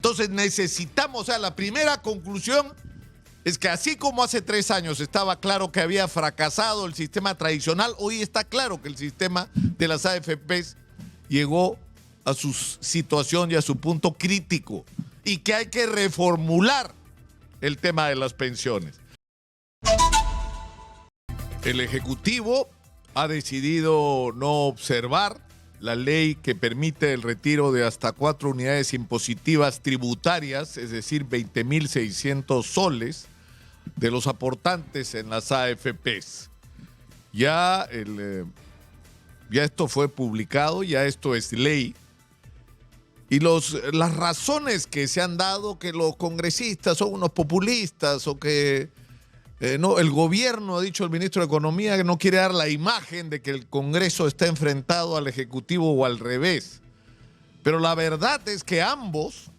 Entonces necesitamos, o sea, la primera conclusión es que así como hace 3 años estaba claro que había fracasado el sistema tradicional, hoy está claro que el sistema de las AFPs llegó a su situación y a su punto crítico y que hay que reformular el tema de las pensiones. El Ejecutivo ha decidido no observar la ley que permite el retiro de hasta 4 unidades impositivas tributarias, es decir, 20.600 soles, de los aportantes en las AFPs. Ya esto fue publicado, ya esto es ley. Y las razones que se han dado, que los congresistas son unos populistas o que no, el gobierno, ha dicho el ministro de Economía, que no quiere dar la imagen de que el Congreso está enfrentado al Ejecutivo o al revés. Pero la verdad es que ambos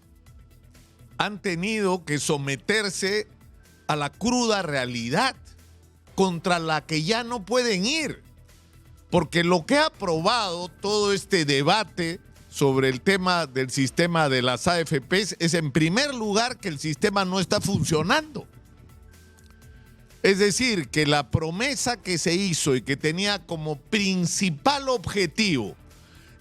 han tenido que someterse a la cruda realidad contra la que ya no pueden ir. Porque lo que ha aprobado todo este debate sobre el tema del sistema de las AFPs es, en primer lugar, que el sistema no está funcionando. Es decir, que la promesa que se hizo y que tenía como principal objetivo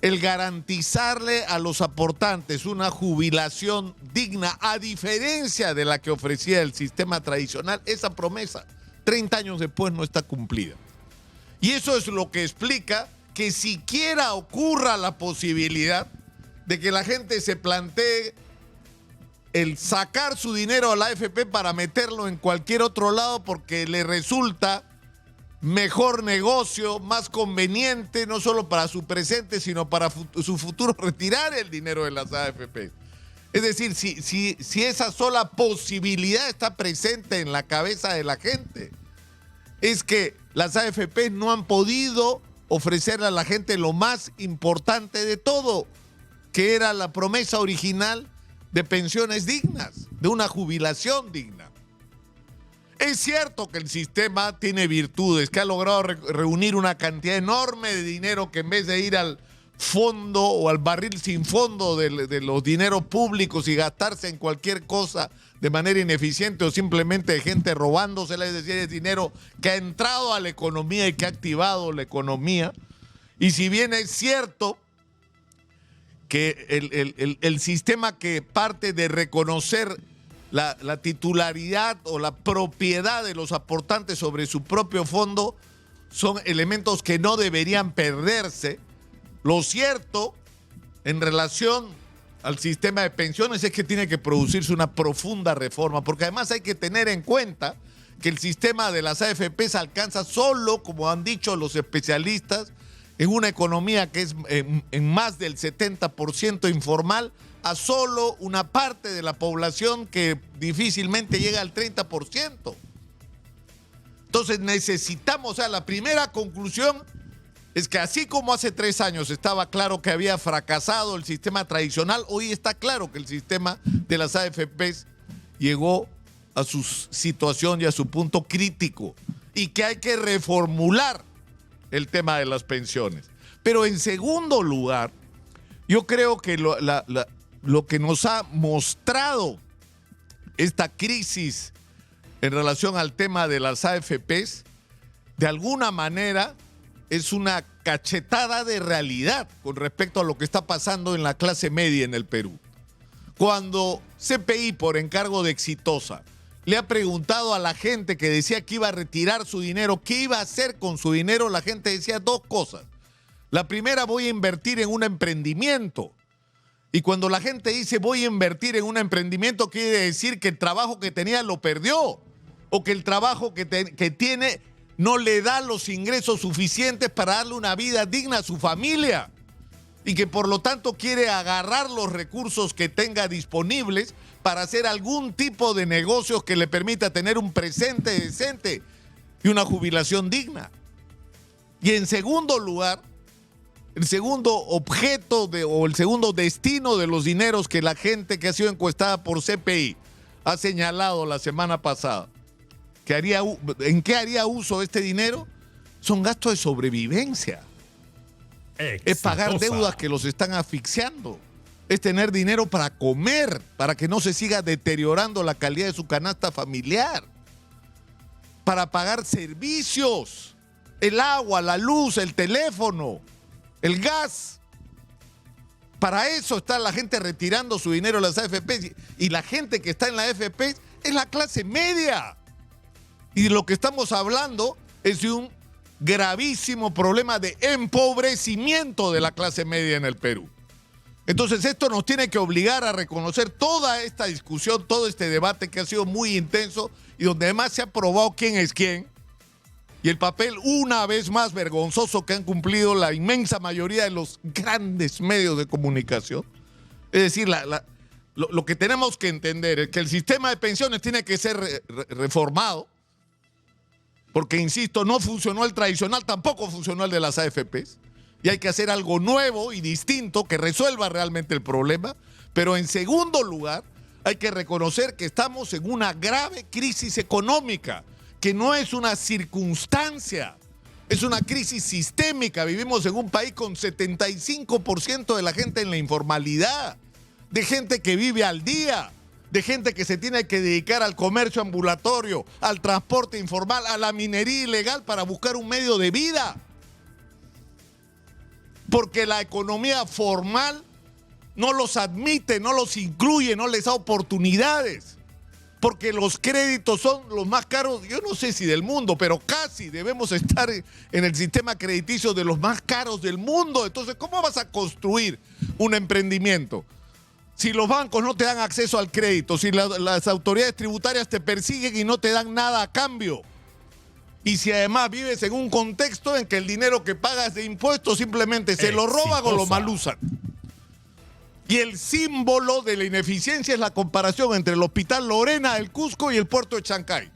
el garantizarle a los aportantes una jubilación digna, a diferencia de la que ofrecía el sistema tradicional, esa promesa 30 años después no está cumplida. Y eso es lo que explica que siquiera ocurra la posibilidad de que la gente se plantee el sacar su dinero a la AFP para meterlo en cualquier otro lado porque le resulta mejor negocio, más conveniente, no solo para su presente, sino para su futuro, retirar el dinero de las AFP. Es decir, si esa sola posibilidad está presente en la cabeza de la gente, es que las AFP no han podido ofrecerle a la gente lo más importante de todo, que era la promesa original de pensiones dignas, de una jubilación digna. Es cierto que el sistema tiene virtudes, que ha logrado reunir una cantidad enorme de dinero que, en vez de ir al fondo o al barril sin fondo de los dineros públicos y gastarse en cualquier cosa de manera ineficiente o simplemente de gente robándosela, es decir, es dinero que ha entrado a la economía y que ha activado la economía. Y si bien es cierto que el sistema que parte de reconocer la titularidad o la propiedad de los aportantes sobre su propio fondo son elementos que no deberían perderse, lo cierto en relación al sistema de pensiones es que tiene que producirse una profunda reforma, porque además hay que tener en cuenta que el sistema de las AFPs alcanza solo, como han dicho los especialistas, en una economía que es en más del 70% informal, a solo una parte de la población que difícilmente llega al 30%. Entonces necesitamos, o sea, la primera conclusión es que así como hace 3 años estaba claro que había fracasado el sistema tradicional, hoy está claro que el sistema de las AFPs llegó a su situación y a su punto crítico y que hay que reformular el tema de las pensiones. Pero en segundo lugar, yo creo que lo que nos ha mostrado esta crisis en relación al tema de las AFPs, de alguna manera es una cachetada de realidad con respecto a lo que está pasando en la clase media en el Perú. Cuando CPI, por encargo de Exitosa, le ha preguntado a la gente que decía que iba a retirar su dinero, qué iba a hacer con su dinero, la gente decía 2 cosas. La primera, voy a invertir en un emprendimiento. Y cuando la gente dice voy a invertir en un emprendimiento, quiere decir que el trabajo que tenía lo perdió, o que el trabajo que tiene no le da los ingresos suficientes para darle una vida digna a su familia, y que por lo tanto quiere agarrar los recursos que tenga disponibles para hacer algún tipo de negocios que le permita tener un presente decente y una jubilación digna. Y en segundo lugar, el segundo objeto o el segundo destino de los dineros que la gente que ha sido encuestada por CPI ha señalado la semana pasada, ¿en qué haría uso este dinero? Son gastos de sobrevivencia. Es pagar deudas que los están asfixiando. es tener dinero para comer, para que no se siga deteriorando la calidad de su canasta familiar, para pagar servicios, el agua, la luz, el teléfono, el gas. Para eso está la gente retirando su dinero de las AFP, y la gente que está en la AFP es la clase media. Y lo que estamos hablando es de un gravísimo problema de empobrecimiento de la clase media en el Perú. Entonces esto nos tiene que obligar a reconocer toda esta discusión, todo este debate que ha sido muy intenso y donde además se ha probado quién es quién, y el papel una vez más vergonzoso que han cumplido la inmensa mayoría de los grandes medios de comunicación. Es decir, lo que tenemos que entender es que el sistema de pensiones tiene que ser reformado, porque, insisto, no funcionó el tradicional, tampoco funcionó el de las AFPs, y hay que hacer algo nuevo y distinto que resuelva realmente el problema. Pero en segundo lugar, hay que reconocer que estamos en una grave crisis económica, que no es una circunstancia, es una crisis sistémica. Vivimos en un país con 75% de la gente en la informalidad, de gente que vive al día, de gente que se tiene que dedicar al comercio ambulatorio, al transporte informal, a la minería ilegal para buscar un medio de vida. Porque la economía formal no los admite, no los incluye, no les da oportunidades. Porque los créditos son los más caros, yo no sé si del mundo, pero casi debemos estar en el sistema crediticio de los más caros del mundo. Entonces, ¿cómo vas a construir un emprendimiento si los bancos no te dan acceso al crédito, si las autoridades tributarias te persiguen y no te dan nada a cambio? Y si además vives en un contexto en que el dinero que pagas de impuestos simplemente se lo roban o lo malusan. Y el símbolo de la ineficiencia es la comparación entre el Hospital Lorena del Cusco y el puerto de Chancay.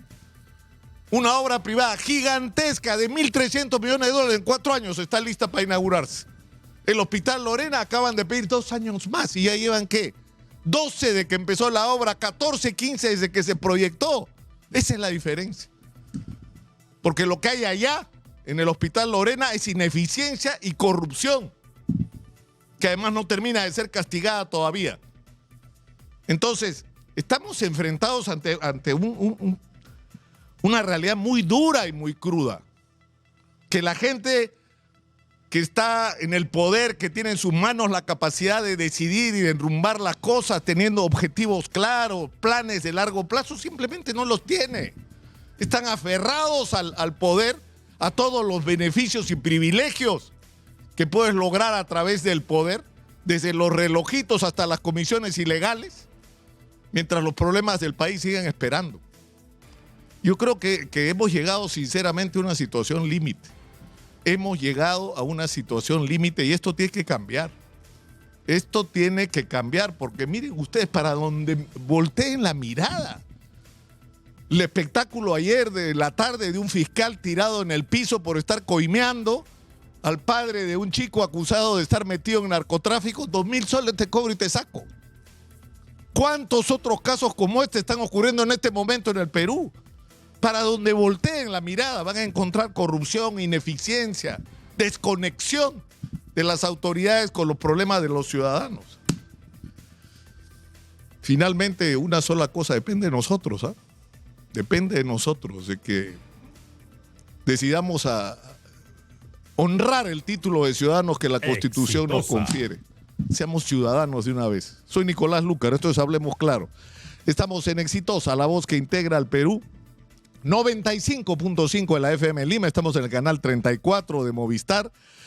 Una obra privada gigantesca de 1.300 millones de dólares en 4 años está lista para inaugurarse. El Hospital Lorena acaban de pedir 2 años más y ya llevan, ¿qué? 12 de que empezó la obra, 14, 15 desde que se proyectó. Esa es la diferencia. Porque lo que hay allá, en el Hospital Lorena, es ineficiencia y corrupción, que además no termina de ser castigada todavía. Entonces, estamos enfrentados ante una realidad muy dura y muy cruda. Que la gente que está en el poder, que tiene en sus manos la capacidad de decidir y de enrumbar las cosas, teniendo objetivos claros, planes de largo plazo, simplemente no los tiene. Están aferrados al poder, a todos los beneficios y privilegios que puedes lograr a través del poder, desde los relojitos hasta las comisiones ilegales, mientras los problemas del país siguen esperando. Yo creo que hemos llegado sinceramente a una situación límite. Hemos llegado a una situación límite y esto tiene que cambiar. Esto tiene que cambiar porque miren ustedes, para donde volteen la mirada. El espectáculo ayer de la tarde de un fiscal tirado en el piso por estar coimeando al padre de un chico acusado de estar metido en narcotráfico, 2.000 soles te cobro y te saco. ¿Cuántos otros casos como este están ocurriendo en este momento en el Perú? Para donde volteen la mirada van a encontrar corrupción, ineficiencia, desconexión de las autoridades con los problemas de los ciudadanos. Finalmente, una sola cosa depende de nosotros, ¿ah? Depende de nosotros, de que decidamos a honrar el título de ciudadanos que la Constitución nos confiere. Seamos ciudadanos de una vez. Soy Nicolás Lucar, esto es Hablemos Claro. Estamos en Exitosa, la voz que integra al Perú. 95.5 de la FM Lima, estamos en el canal 34 de Movistar.